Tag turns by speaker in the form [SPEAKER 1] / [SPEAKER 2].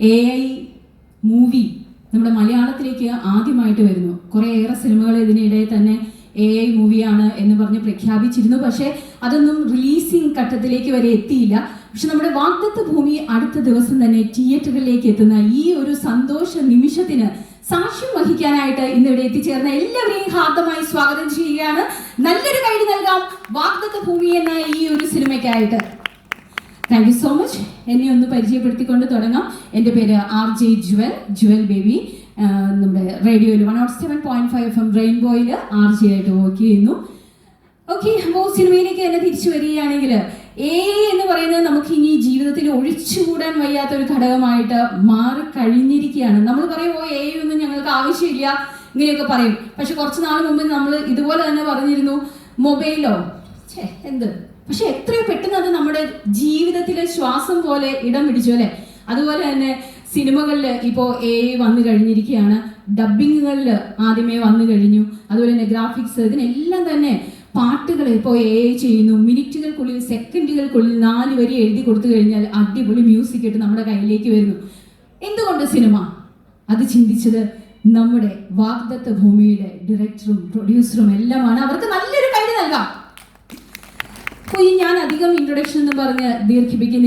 [SPEAKER 1] AI movie നമ്മുടെ മലയാളത്തിലേക്ക് ആദ്യമായിട്ട് വരുന്നു. കുറേയേറെ സിനിമകൾ ഇതിനിടെ തന്നെ AI മൂവിയാണ് എന്ന് പറഞ്ഞ് പ്രഖ്യാപിച്ചിരുന്നു. പക്ഷേ അതൊന്നും റിലീസിങ് ഘട്ടത്തിലേക്ക് വരെ എത്തിയില്ല. പക്ഷെ നമ്മുടെ വാഗ്ദത്ത ഭൂമി അടുത്ത ദിവസം തന്നെ തിയേറ്ററുകളിലേക്ക് എത്തുന്ന ഈ ഒരു സന്തോഷ നിമിഷത്തിന് സാക്ഷ്യം വഹിക്കാനായിട്ട് ഇന്നിവിടെ എത്തിച്ചേർന്ന എല്ലാവരെയും ഹാർദമായി സ്വാഗതം ചെയ്യുകയാണ്. നല്ലൊരു കൈ നൽകാം വാഗ്ദത്ത ഭൂമി എന്ന ഈ ഒരു സിനിമയ്ക്കായിട്ട്. Thank you so much. എന്നെ ഒന്ന് പരിചയപ്പെടുത്തിക്കൊണ്ട് തുടങ്ങാം. എൻ്റെ പേര് RJ ജുവൽ ബേബി. നമ്മുടെ റേഡിയോയിൽ 107.5 FM റെയിൻബോയിൽ RJ ആയിട്ട് വർക്ക് ചെയ്യുന്നു. ഓക്കെ, അപ്പോൾ സിനിമയിലേക്ക് തന്നെ തിരിച്ചു വരികയാണെങ്കിൽ AI എന്ന് പറയുന്നത് നമുക്ക് ഇനി ജീവിതത്തിൽ ഒഴിച്ചുകൂടാൻ വയ്യാത്തൊരു ഘടകമായിട്ട് മാറിക്കഴിഞ്ഞിരിക്കുകയാണ്. നമ്മൾ പറയുമ്പോൾ AI ഒന്നും ഞങ്ങൾക്ക് ആവശ്യമില്ല ഇങ്ങനെയൊക്കെ പറയും. പക്ഷെ കുറച്ച് നാൾ മുമ്പ് നമ്മൾ ഇതുപോലെ തന്നെ പറഞ്ഞിരുന്നു മൊബൈലോ എന്ത്. പക്ഷെ എത്രയോ പെട്ടെന്ന് അത് നമ്മുടെ ജീവിതത്തിലെ ശ്വാസം പോലെ ഇടം പിടിച്ചു അല്ലേ. അതുപോലെ തന്നെ സിനിമകളിൽ ഇപ്പോൾ AI വന്നു കഴിഞ്ഞിരിക്കുകയാണ്. ഡബ്ബിങ്ങുകളിൽ ആദ്യമേ വന്നു കഴിഞ്ഞു. അതുപോലെ തന്നെ ഗ്രാഫിക്സ്, ഇതിനെല്ലാം തന്നെ പാട്ടുകൾ ഇപ്പോൾ AI ചെയ്യുന്നു. മിനിറ്റുകൾക്കുള്ളിൽ സെക്കൻഡുകൾക്കുള്ളിൽ 4 വരി എഴുതി കൊടുത്തു കഴിഞ്ഞാൽ അടിപൊളി മ്യൂസിക് ഇട്ട് നമ്മുടെ കയ്യിലേക്ക് വരുന്നു. എന്തുകൊണ്ട് സിനിമ? അത് ചിന്തിച്ചത് നമ്മുടെ വാഗ്ദത്ത ഭൂമിയുടെ ഡയറക്ടറും പ്രൊഡ്യൂസറും എല്ലാമാണ്. അവർക്ക് നല്ലൊരു കൈ നൽകാം. അപ്പോൾ ഞാൻ അധികം ഇൻട്രൊഡക്ഷൻ എന്ന് പറഞ്ഞ് ദീർഘിപ്പിക്കുന്ന